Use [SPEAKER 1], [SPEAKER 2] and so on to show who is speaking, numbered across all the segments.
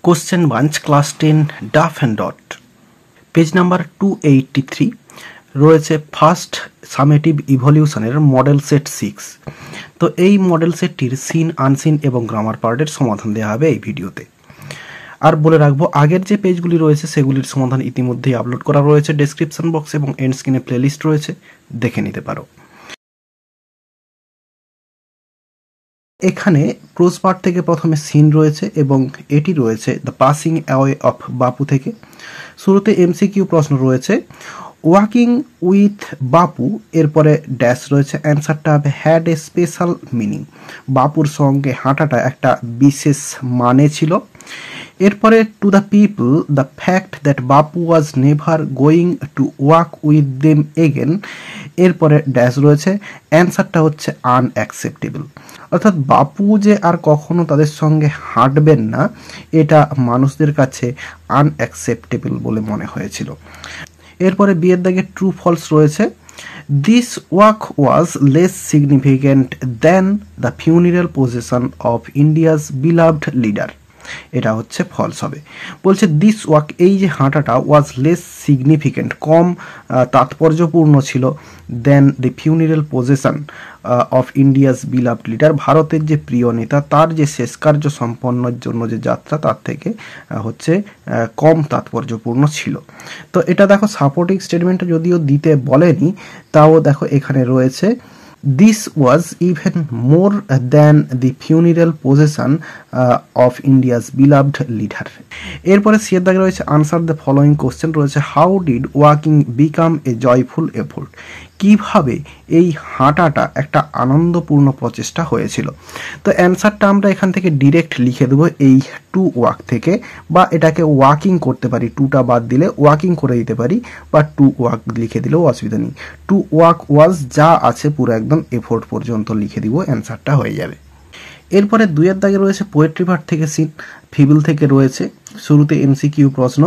[SPEAKER 1] Question bunch class 10 Duff and Dot page number 283 রয়েছে first summative ইভলিউশনের model set 6। তো এই model সেটটির seen unseen এবং গ্রামার পার্টের সমাধান দেওয়া হবে এই ভিডিওতে। আর বলে রাখবো আগের যে পেজগুলি রয়েছে সেগুলির সমাধান ইতিমধ্যেই আপলোড করা রয়েছে ডেসক্রিপশন বক্স এবং এন্ড স্ক্রিনে প্লেলিস্ট রয়েছে, দেখে নিতে পারো। এখানে প্রোজ পার্ট থেকে প্রথমে সিন রয়েছে এবং এটি রয়েছে দ্য পাসিং অ্যাওয়ে অফ বাপু থেকে। শুরুতে এমসিকিউ প্রশ্ন রয়েছে ওয়াকিং উইথ বাপু, এরপরে ড্যাশ রয়েছে, অ্যান্সারটা হবে হ্যাড এ স্পেশাল মিনিং। বাপুর সঙ্গে হাঁটাটা একটা বিশেষ মানে ছিল। এরপরে to the people the fact that Bapu was never going to walk with them again, এরপরে ড্যাশ রয়েছে, অ্যান্সারটা হচ্ছে আনঅ্যাকসেপ্টেবল। অর্থাৎ বাপু যে আর কখনো তাদের সঙ্গে হাঁটবেন না, এটা মানুষদের কাছে আনঅ্যাকসেপ্টেবল বলে মনে হয়েছিল। এরপরে বিয়ের দাগে ট্রু ফলস রয়েছে, this walk was less significant than the funeral procession of India's beloved leader, এটা হচ্ছে ফলস হবে। বলছে দিস ওয়াক, এই যে হাঁটাটা, ওয়াজ লেস সিগনিফিক্যান্ট, কম তাৎপর্যপূর্ণ ছিল, then the funeral procession of India's beloved leader, ভারতের যে প্রিয় নেতা তার যে শেষ কার্য সম্পন্নের জন্য যে যাত্রা তার থেকে হচ্ছে কম তাৎপর্যপূর্ণ ছিল। তো এটা দেখো সাপোর্টিং স্টেটমেন্টটা যদিও দিতে বলেনি, তাও দেখো এখানে রয়েছে this was even more than the funeral procession of India's beloved leader। এরপরে সিয়ের দাগে রয়েছে আনসার দ্য ফলোয়িং কোশ্চেন রয়েছে, how did walking become a joyful effort, কিভাবে এই হাঁটাটা একটা আনন্দপূর্ণ প্রচেষ্টা হয়েছিল। তো অ্যান্সারটা আমরা এখান থেকে ডিরেক্ট লিখে দেবো এই টু ওয়াক থেকে, বা এটাকে ওয়াকিং করতে পারি, টুটা বাদ দিলে ওয়াকিং করে দিতে পারি, বা টু ওয়াক লিখে দিলেও অসুবিধা নেই। টু ওয়াক ওয়াজ যা আছে পুরো একদম এফোর্ট পর্যন্ত লিখে দিব, অ্যান্সারটা হয়ে যাবে। এরপরে দুইয়ের দাগে রয়েছে পোয়েট্রি পার্ট থেকে সিন, ফিবল থেকে রয়েছে। শুরুতে এমসিকিউ প্রশ্ন,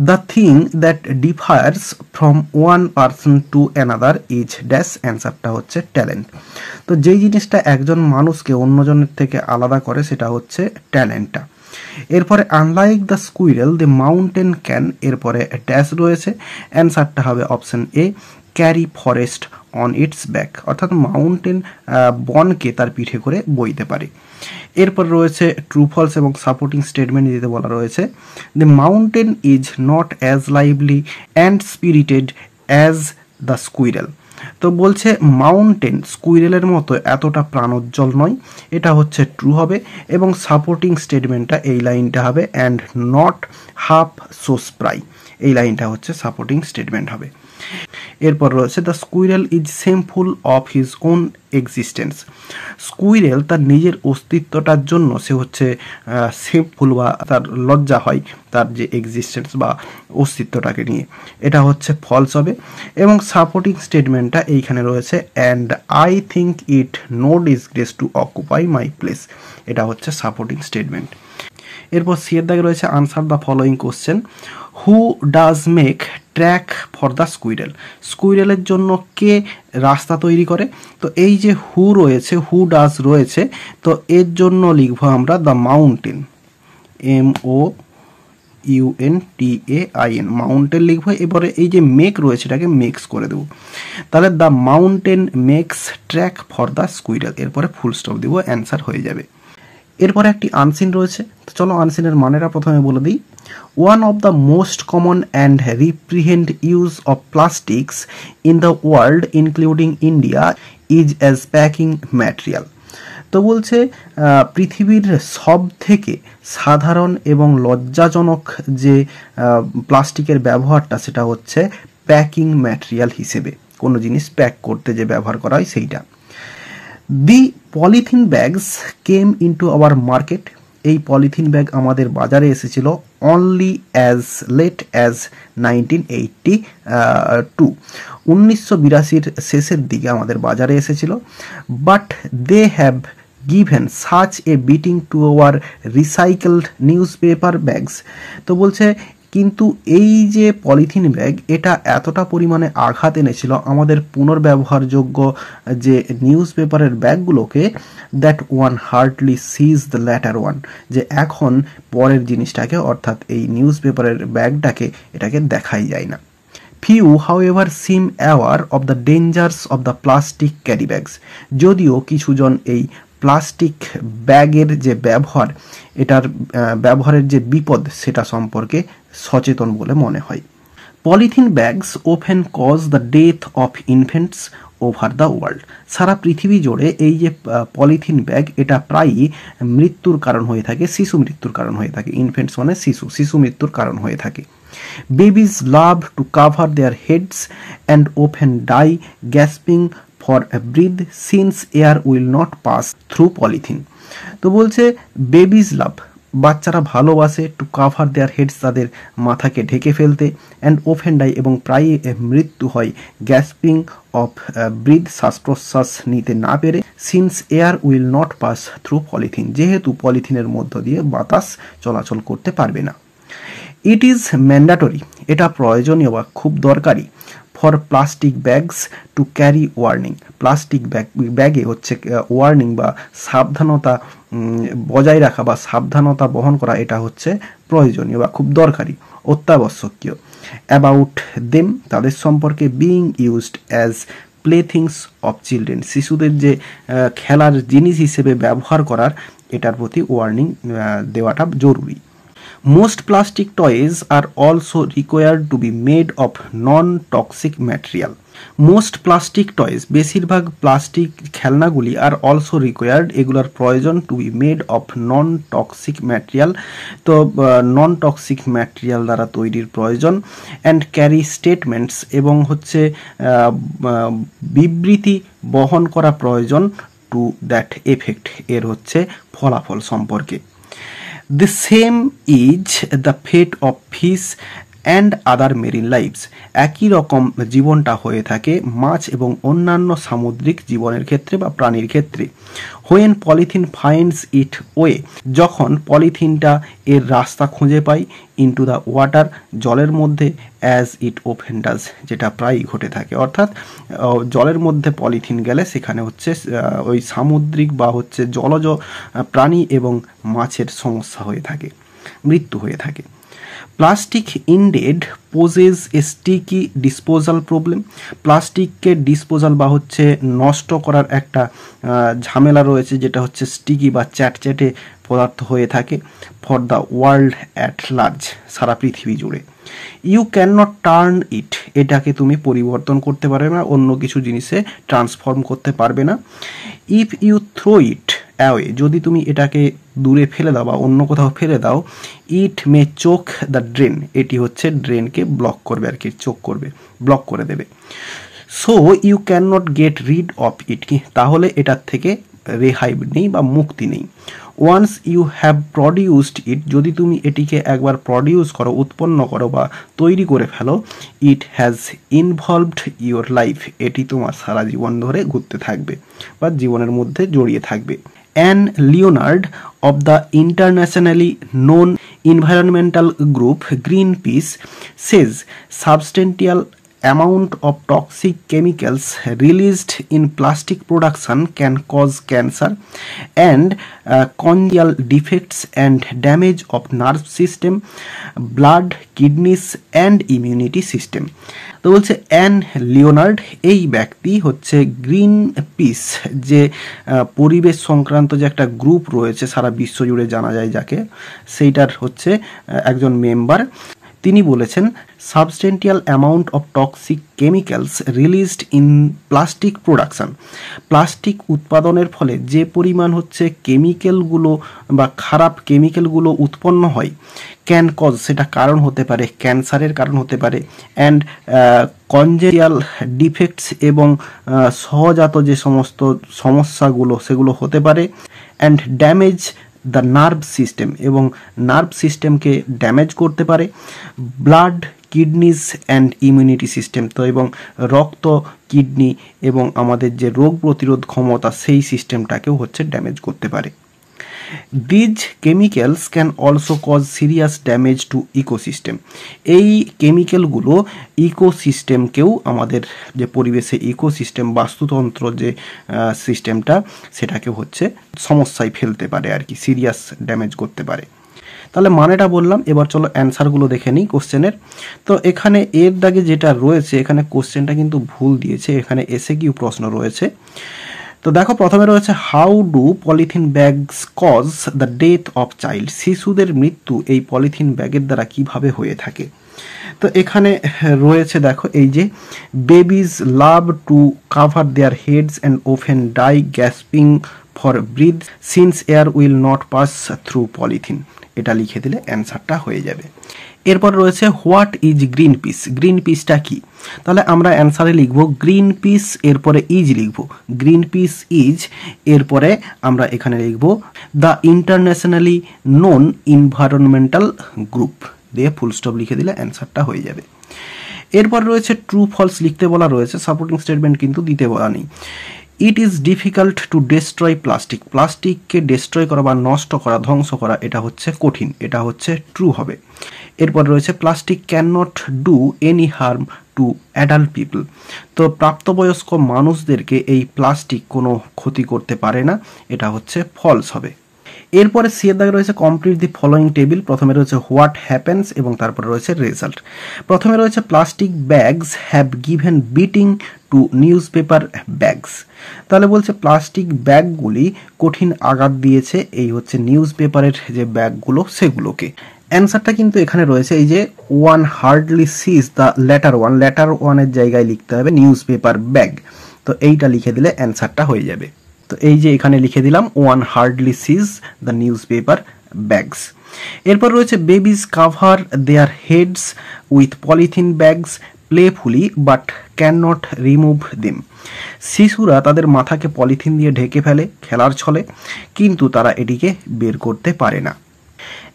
[SPEAKER 1] the thing that differs from one person to another is dash, অ্যান্সারটা হচ্ছে ট্যালেন্ট। তো যেই জিনিসটা একজন মানুষকে অন্যজনের থেকে আলাদা করে সেটা হচ্ছে ট্যালেন্টটা। এরপরে unlike the squirrel the mountain can, এরপরে ড্যাশ রয়েছে, অ্যান্সারটা হবে option A carry forest on it's back, অর্থাৎ মাউন্টেন বনকে তার পিঠে করে বইতে পারে। এরপর রয়েছে ট্রু ফলস এবং সাপোর্টিং স্টেটমেন্ট দিতে বলা রয়েছে, the mountain is not as lively and spirited as the squirrel. তো বলছে মাউন্টেন স্কুইরেলের মতো এতটা প্রাণোজ্জ্বল নয়, এটা হচ্ছে ট্রু হবে। এবং সাপোর্টিং স্টেটমেন্টটা এই লাইনটা হবে and not half so spry, এই লাইনটা হচ্ছে সাপোর্টিং স্টেটমেন্ট হবে। এরপর রয়েছে the squirrel is সেমফুল of his own existence, squirrel তার নিজের অস্তিত্বটার জন্য সে হচ্ছে সেমফুল, বা তার লজ্জা হয় তার যে এক্সিস্টেন্স বা অস্তিত্বটাকে নিয়ে, এটা হচ্ছে ফলস হবে। এবং সাপোর্টিং স্টেটমেন্টটা এইখানে রয়েছে and I think it no disgrace to occupy my place, এটা হচ্ছে সাপোর্টিং স্টেটমেন্ট। এরপর সিয়ের দাগে রয়েছে answer the following question, who does make track for the squirrel, স্কুইরেলের জন্য কে রাস্তা তৈরি করে। তো এই যে হু রয়েছে, হু ডাজ রয়েছে, তো এর জন্য লিখবো আমরা দ্য মাউন্টেন, MOUNTAIN, মাউন্টেন লিখবো। এবারে এই যে মেক রয়েছে এটাকে মেক্স করে দেবো, তাহলে the mountain makes track for the squirrel, এরপরে ফুল স্টপ দিব, অ্যান্সার হয়ে যাবে। এরপরে একটি আনসিন রয়েছে, তো চলো আনসিনের মানেটা প্রথমে বলে দিই। One of the most common and reprehend use of plastics in the world including India is as packing material. তো বলছে পৃথিবীর সব থেকে সাধারণ এবং লজ্জাজনক যে প্লাস্টিকের ব্যবহারটা সেটা হচ্ছে প্যাকিং ম্যাটেরিয়াল হিসেবে, কোনো জিনিস প্যাক করতে যে ব্যবহার করা হয় সেইটা। The polythene bags came into our market, এই পলিথিন ব্যাগ আমাদের বাজারে এসেছিল অনলি অ্যাজ লেট অ্যাজ 1982, 1982 শেষের দিকে আমাদের বাজারে এসেছিল। But they have given such a beating to our recycled news paper bags. তো বলছে কিন্তু এই যে পলিথিন ব্যাগ এটা এতটা পরিমাণে আঘাত এনেছিল আমাদের পুনর্ব্যবহারযোগ্য যে নিউজ পেপারের ব্যাগগুলোকে, that one hardly sees the latter one, যে এখন পরের জিনিসটাকে অর্থাৎ এই নিউজ পেপারের ব্যাগটাকে এটাকে দেখাই যায় না। Few, however, seem aware of the dangers of the plastic carry bags. যদিও কিছুজন এই প্লাস্টিক ব্যাগের যে ব্যবহার, এটার ব্যবহারের যে বিপদ সেটা সম্পর্কে সচেতন বলে মনে হয়। Polythene bags open cause the death of infants over the world. সারা পৃথিবী জুড়ে এই যে পলিথিন ব্যাগ এটা প্রায়ই মৃত্যুর কারণ হয়ে থাকে, শিশু মৃত্যুর কারণ হয়ে থাকে। ইনফেন্টস মানে শিশু মৃত্যুর কারণ হয়ে থাকে। Babies love to cover their heads and often die gasping for a breath since air will not pass through polythene. তো বলছে বেবিজ লাভ, বাচ্চারা ভালোবাসে টু কাভার দেয়ার হেডস, তাদের মাথাকে ঢেকে ফেলতে, অ্যান্ড ওফেন ডাই এবং প্রায়ই মৃত্যু হয়, গ্যাসপিং অফ ব্রিথ, শ্বাস প্রশ্বাস নিতে না পেরে, since air will not pass through polythene, যেহেতু পলিথিনের মধ্য দিয়ে বাতাস চলাচল করতে পারবে না। ইট ইজ ম্যান্ডাটরি, এটা প্রয়োজনীয় বা খুব দরকারি, for plastic bags to carry warning, plastic ব্যাগে হচ্ছে ওয়ার্নিং বা সাবধানতা বজায় রাখা বা সাবধানতা বহন করা, এটা হচ্ছে প্রয়োজনীয় বা খুব দরকারি, অত্যাবশ্যকীয়। অ্যাবাউট দেম, তাদের সম্পর্কে, being used as playthings of children, শিশুদের যে খেলার জিনিস হিসেবে ব্যবহার করার, এটার প্রতি ওয়ার্নিং দেওয়াটা জরুরি। Most plastic toys are also required to be made of non-toxic material. Most plastic toys, বেশিরভাগ প্লাস্টিক খেলনাগুলি, আর অলসো রিকোয়ার্ড, এগুলোর প্রয়োজন, to be made of non toxic material, তো নন টক্সিক ম্যাটেরিয়াল দ্বারা তৈরির প্রয়োজন, অ্যান্ড ক্যারি স্টেটমেন্টস, এবং হচ্ছে বিবৃতি বহন করা প্রয়োজন, টু দ্যাট এফেক্ট, এর হচ্ছে ফলাফল সম্পর্কে। The same is the fate of fish and other marine lives. একই রকম জীবনটা হয়ে থাকে মাছ এবং অন্যান্য সামুদ্রিক জীবনের ক্ষেত্রে বা প্রাণীর ক্ষেত্রে। When polythene finds its way, যখন পলিথিনটা এর রাস্তা খুঁজে পায়, ইনটু দ্য ওয়াটার, জলের মধ্যে, অ্যাজ ইট ওপেন ডাজ, যেটা প্রায়ই ঘটে থাকে, অর্থাৎ জলের মধ্যে পলিথিন গেলে সেখানে হচ্ছে ওই সামুদ্রিক বা হচ্ছে জলজ প্রাণী এবং মাছের সমস্যা হয়ে থাকে, মৃত্যু হয়ে থাকে। প্লাস্টিক ইনডেড পোজেস এ স্টিকি ডিসপোজাল প্রবলেম, প্লাস্টিককে ডিসপোজাল বা হচ্ছে নষ্ট করার একটা ঝামেলা রয়েছে, যেটা হচ্ছে স্টিকি বা চ্যাটচ্যাটে পদার্থ হয়ে থাকে, for the world at large, সারা পৃথিবী জুড়ে। You can not turn it, এটাকে তুমি পরিবর্তন করতে পারবে না, অন্য কিছু জিনিসে ট্রান্সফর্ম করতে পারবে না। If you throw it away, যদি তুমি এটাকে দূরে ফেলে দাও বা অন্য কোথাও ফেলে দাও, ইট মে চোক দ্য ড্রেন, এটি হচ্ছে ড্রেনকে ব্লক করবে আর কি, চোক করবে, ব্লক করে দেবে। So you can not get rid of it, কি তাহলে এটার থেকে রেহাই নেই বা মুক্তি নেই। Once you have produced it, যদি তুমি এটিকে একবার প্রডিউস করো, উৎপন্ন করো বা তৈরি করে ফেলো, it has involved your life, এটি তোমার সারা জীবন ধরে ঘুরতে থাকবে বা জীবনের মধ্যে জড়িয়ে থাকবে। An Leonard of the internationally known environmental group Greenpeace says substantial amount of toxic chemicals released in plastic production can cause cancer and congenital defects and damage of nerve system, blood, kidneys and immunity system. তো বলছে an Leonard, এই ব্যক্তি হচ্ছে green piece, যে পরিবেশ সংক্রান্ত যে একটা গ্রুপ রয়েছে সারা বিশ্ব জুড়ে জানা যায় যাকে, সেইটার হচ্ছে একজন মেম্বার। তিনি বলেছেন substantial amount of toxic chemicals released in plastic production, plastic উৎপাদনের ফলে যে পরিমাণ হচ্ছে কেমিক্যালগুলো বা খারাপ কেমিক্যালগুলো উৎপন্ন হয়, ক্যান কজ, সেটা কারণ হতে পারে, ক্যান্সারের কারণ হতে পারে, অ্যান্ড কনজেনিটাল ডিফেক্টস, এবং সহজাত যে সমস্ত সমস্যাগুলো সেগুলো হতে পারে, and damage the nerve system, এবং নার্ভ সিস্টেমকে ড্যামেজ করতে পারে, blood, kidneys and immunity system, তো এবং রক্ত, কিডনি এবং আমাদের যে রোগ প্রতিরোধ ক্ষমতা সেই সিস্টেমটাকেও হচ্ছে ড্যামেজ করতে পারে। These chemicals can also cause serious damage to ecosystem. এই কেমিক্যালগুলো ইকোসিস্টেমকেও, আমাদের যে পরিবেশে ইকোসিস্টেম বাস্তুতন্ত্র যে সিস্টেমটা, সেটাকে হচ্ছে সমস্যায় ফেলতে পারে আর কি, সিরিয়াস ড্যামেজ করতে পারে। তাহলে মানেটা বললাম, এবার চলো অ্যান্সারগুলো দেখে নিই কোশ্চেনের। তো এখানে এর দাগে যেটা রয়েছে, এখানে কোশ্চেনটা কিন্তু ভুল দিয়েছে, এখানে এসএকিউ প্রশ্ন রয়েছে। তো দেখো প্রথমে রয়েছে how do polythene bags cause the death of child. শিশুদের মৃত্যু এই পলিথিন ব্যাগের দ্বারা কিভাবে হয়ে থাকে। তো এখানে রয়েছে দেখো এই যে babies love to cover their heads and often die gasping for breath since air will not pass through polythene. এটা লিখে দিলে অ্যান্সারটা হয়ে যাবে। এরপর রয়েছে what is Greenpeace. Green পিসটা কি? তাহলে আমরা অ্যান্সারে লিখব গ্রিন পিস, এরপরে ইজ লিখব, গ্রিন পিস ইজ, এরপরে আমরা এখানে লিখব the internationally known environmental group, দিয়ে ফুল স্টপ লিখে দিলে অ্যান্সারটা হয়ে যাবে। এরপর রয়েছে ট্রু ফলস লিখতে বলা রয়েছে, সাপোর্টিং স্টেটমেন্ট কিন্তু দিতে বলা নেই। It is difficult to destroy plastic. প্লাস্টিককে ডেস্ট্রয় করা বা নষ্ট করা, ধ্বংস করা, এটা হচ্ছে কঠিন, এটা হচ্ছে ট্রু হবে। এরপর রয়েছে plastic can not do any harm two adult people. তো প্রাপ্তবয়স্ক মানুষদেরকে এই প্লাস্টিক কোনো ক্ষতি করতে পারে না, এটা হচ্ছে ফলস হবে। এরপরে সি এর দাগে রয়েছে কমপ্লিট দি ফলোয়িং টেবিল। প্রথমে রয়েছে হোয়াট হ্যাপেন্স এবং তারপরে রয়েছে রেজাল্ট। প্রথমে রয়েছে plastic bags have given beating to news paper bags. তাহলে বলছে প্লাস্টিক ব্যাগগুলি কঠিন আঘাত দিয়েছে এই হচ্ছে নিউজ পেপারের যে ব্যাগগুলো সেগুলোকে। অ্যান্সারটা কিন্তু এখানে রয়েছে এই যে one hardly sees the latter one, latter ওয়ানের জায়গায় লিখতে হবে নিউজ পেপার ব্যাগ। তো এইটা লিখে দিলে অ্যান্সারটা হয়ে যাবে। তো এই যে এখানে লিখে দিলাম one hardly sees the news paper bags. এরপর রয়েছে babies cover their heads with polythene bags playfully but can not remove them. শিশুরা তাদের মাথাকে পলিথিন দিয়ে ঢেকে ফেলে খেলার ছলে, কিন্তু তারা এটিকে বের করতে পারে না।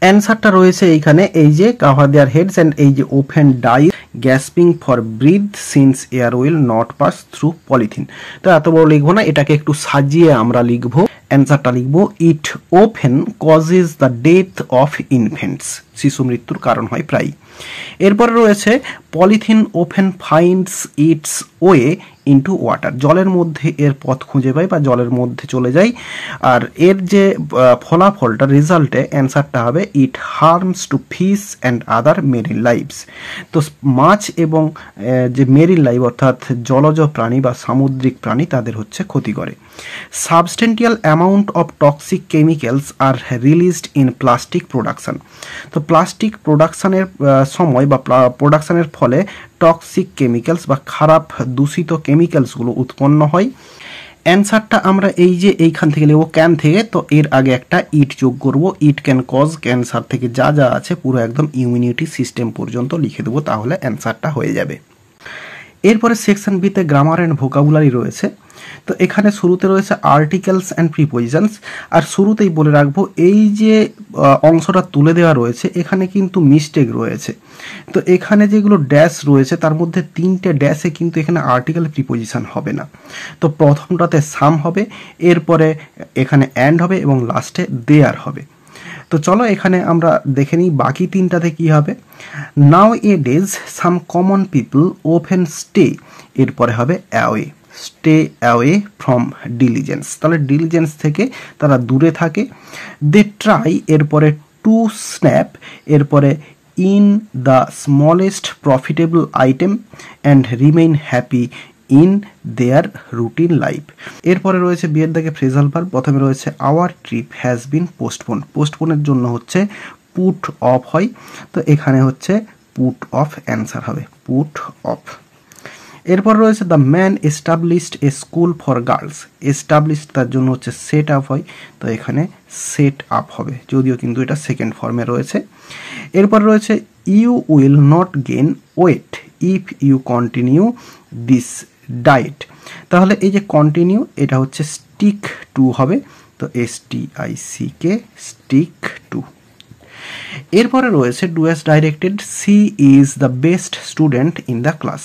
[SPEAKER 1] অ্যান্সারটা রয়েছে এইখানে এই যে কাভার দেয়ার হেডস অ্যান্ড এই যে open die gasping for breath since air will not pass through polythene. তো এত বড় লিখবো না, এটাকে একটু সাজিয়ে আমরা লিখবো। অ্যান্সারটা লিখবো ইট open causes the death of ইনফেন্টস। শিশু মৃত্যুর কারণ হয় প্রায়। এরপরে রয়েছে polythene open finds its way into water. জলের মধ্যে এর পথ খুঁজে পায় বা জলের মধ্যে চলে যায়। আর এর যে ফলাফলটা রেজাল্টে অ্যান্সারটা হবে it harms to fish and other marine lives. তো মাছ এবং যে মেরিন লাইভ অর্থাৎ জলজ প্রাণী বা সামুদ্রিক প্রাণী তাদের হচ্ছে ক্ষতি করে। Substantial amount of toxic chemicals are released in plastic production. তো প্লাস্টিক প্রোডাকশানের সময় বা প্রোডাকশানের ফলে টক্সিক কেমিক্যালস বা খারাপ দূষিত কেমিক্যালসগুলো উৎপন্ন হয়। অ্যান্সারটা আমরা এই যে এইখান থেকে নেব ক্যান থেকে, তো এর আগে একটা ইট যোগ করব। ইট ক্যান কজ ক্যান্সার থেকে যা যা আছে পুরো একদম ইমিউনিটি সিস্টেম পর্যন্ত লিখে দেবো, তাহলে অ্যান্সারটা হয়ে যাবে। এরপরে সেকশন বিতে গ্রামার অ্যান্ড ভোকাবুলারি রয়েছে। তো এখানে শুরুতে রয়েছে আর্টিকেলস অ্যান্ড প্রিপোজিশনস। আর শুরুতেই বলে রাখবো এই যে অংশটা তুলে দেওয়া রয়েছে এখানে কিন্তু মিস্টেক রয়েছে। তো এখানে যেগুলো ড্যাশ রয়েছে তার মধ্যে 3টে ড্যাশে কিন্তু এখানে আর্টিকেল প্রিপোজিশন হবে না। তো প্রথমটাতে সাম হবে, এরপরে এখানে অ্যান্ড হবে এবং লাস্টে দেয়ার হবে। তো চলো এখানে আমরা দেখে নিই বাকি 3টাতে কি হবে। Now a days some common people open stay, এরপরে হবে away, stay away from diligence. তাহলে ডিলিজেন্স থেকে তারা দূরে থাকে। দে ট্রাই, এরপরে টু স্ন্যাপ, এরপরে in the smallest profitable item and remain happy in their routine life. এরপরে রয়েছে বিয়ের দাগে ফ্রেজাল ভার্ব। প্রথমে রয়েছে our trip has been postpone. পোস্টপোনের জন্য হচ্ছে পুট অফ হয়, তো এখানে হচ্ছে পুট অফ অ্যান্সার হবে, পুট অফ। এরপর রয়েছে the man established A school for girls. Established তার জন্য হচ্ছে সেট আপ হয়, তো এখানে সেট আপ হবে, যদিও কিন্তু এটা সেকেন্ড ফর্মে রয়েছে। এরপর রয়েছে you will not gain weight if you continue this diet. তাহলে এই যে কন্টিনিউ এটা হচ্ছে স্টিক টু হবে, তো STICK স্টিক টু। এরপরে রয়েছে do as directed, she is the best student in the class.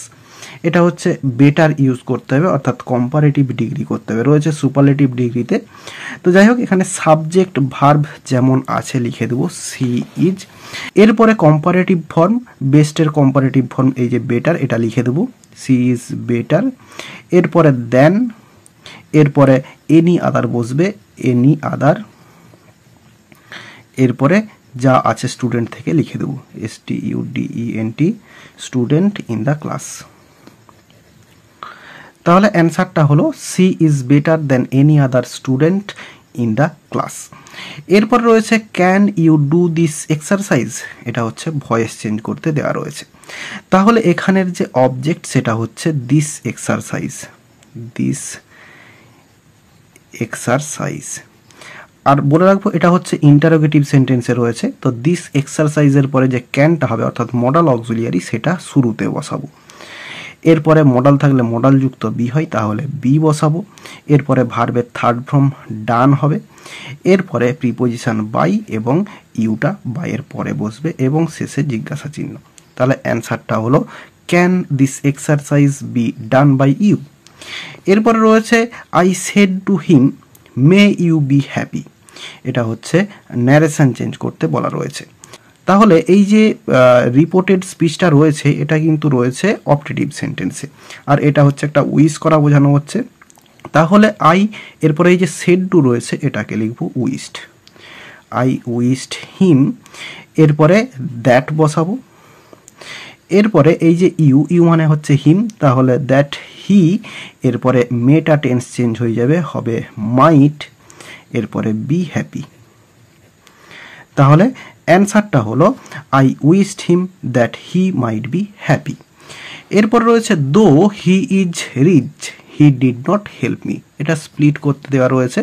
[SPEAKER 1] এটা হচ্ছে বেটার ইউজ করতে হবে, অর্থাৎ কম্পারেটিভ ডিগ্রি করতে হবে, রয়েছে সুপারলেটিভ ডিগ্রিতে। তো যাই হোক, এখানে সাবজেক্ট ভার্ব যেমন আছে লিখে দেবো সি ইজ। এরপরে কম্পারেটিভ ফর্ম, বেস্টের কম্পারেটিভ ফর্ম এই যে বেটার, এটা লিখে দেবো সি ইজ বেটার। এরপরে দেন, এরপরে এনি আদার বসবে, এনি আদার। এরপরে যা আছে স্টুডেন্ট থেকে লিখে দেবো STUDENT, student in the class. তাহলে অ্যান্সারটা হলো she is better than any other student in the class. এরপর রয়েছে can you do this exercise, এটা হচ্ছে ভয়েস চেঞ্জ করতে দেওয়া রয়েছে। তাহলে এখানের যে অবজেক্ট সেটা হচ্ছে দিস এক্সারসাইজ, দিস এক্সারসাইজ। আর বলে রাখবো এটা হচ্ছে ইন্টারোগেটিভ সেন্টেন্সে রয়েছে, তো দিস এক্সারসাইজের পরে যে ক্যানটা হবে অর্থাৎ মডাল অক্সিলিয়ারি সেটা শুরুতে বসাবো। এরপরে মডাল থাকলে মডাল যুক্ত বি হয়, তাহলে বি বসাবো। এরপরে ভার্বের থার্ড ফর্ম ডান হবে। এরপরে প্রিপোজিশন বাই এবং ইউটা বাইয়ের পরে বসবে এবং শেষে জিজ্ঞাসা চিহ্ন। তাহলে অ্যান্সারটা হলো can this exercise be done by you. এরপরে রয়েছে I said to him may you be happy, এটা হচ্ছে ন্যারেশন চেঞ্জ করতে বলা রয়েছে। তাহলে এই যে রিপোর্টেড স্পিচটা রয়েছে এটা কিন্তু রয়েছে অপটেটিভ সেন্টেন্সে, আর এটা হচ্ছে একটা উইশ করা বোঝানো হচ্ছে। তাহলে আই, এরপরে এই যে সেড টু রয়েছে এটাকে লিখবো উইশড, আই উইশড হিম। এরপরে দ্যাট বসাবো। এরপরে এই যে ইউ, ইউ মানে হচ্ছে হিম, তাহলে দ্যাট হি। এরপরে মেটা টেন্স চেঞ্জ হয়ে যাবে, হবে মাইট। এরপরে বি হ্যাপি। তাহলে অ্যান্সারটা হলো I wished him that he might be happy. এরপর রয়েছে though he is rich he did not help me, এটা স্প্লিট করতে দেওয়া রয়েছে।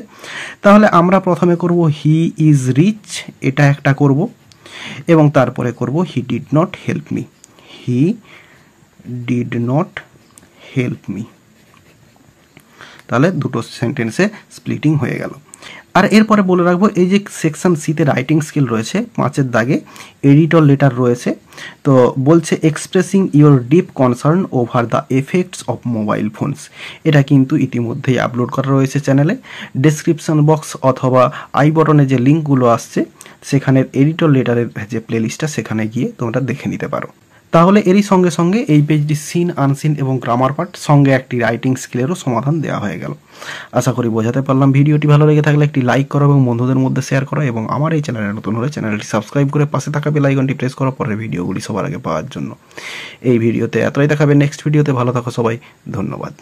[SPEAKER 1] তাহলে আমরা প্রথমে করব হি ইজ রিচ, এটা একটা করব, এবং তারপরে করব হি did not help me, he did not help me. তাহলে দুটো সেন্টেন্সে স্প্লিটিং হয়ে গেল। আর এরপরে বলে রাখবো এই যে সেকশন সিতে রাইটিং স্কিল রয়েছে, 5-এর দাগে এডিটর লেটার রয়েছে। তো বলছে expressing your deep concern over the effects of mobile phones, এটা কিন্তু ইতিমধ্যেই আপলোড করা রয়েছে চ্যানেলে। ডেসক্রিপশন বক্স অথবা আই বটনে যে লিঙ্কগুলো আসছে সেখানের এডিটর লেটারের যে প্লেলিস্টটা সেখানে গিয়ে তোমরা দেখে নিতে পারো। তাহলে এরই সঙ্গে সঙ্গে এই পেজটি সিন আনসিন এবং গ্রামার পার্ট সঙ্গে একটি রাইটিং স্কিলেরও সমাধান দেওয়া হয়ে গেল। আশা করি বোঝাতে পারলাম। ভিডিওটি ভালো লেগে থাকলে একটি লাইক করো এবং বন্ধুদের মধ্যে শেয়ার করো, এবং আমার এই চ্যানেলে নতুন হলে চ্যানেলটি সাবস্ক্রাইব করে পাশে থাকা বেল আইকনটি প্রেস করো পরের ভিডিওগুলি সবার আগে পাওয়ার জন্য। এই ভিডিওতে এতটাই দেখাবে, নেক্সট ভিডিওতে ভালো থাকো সবাই, ধন্যবাদ।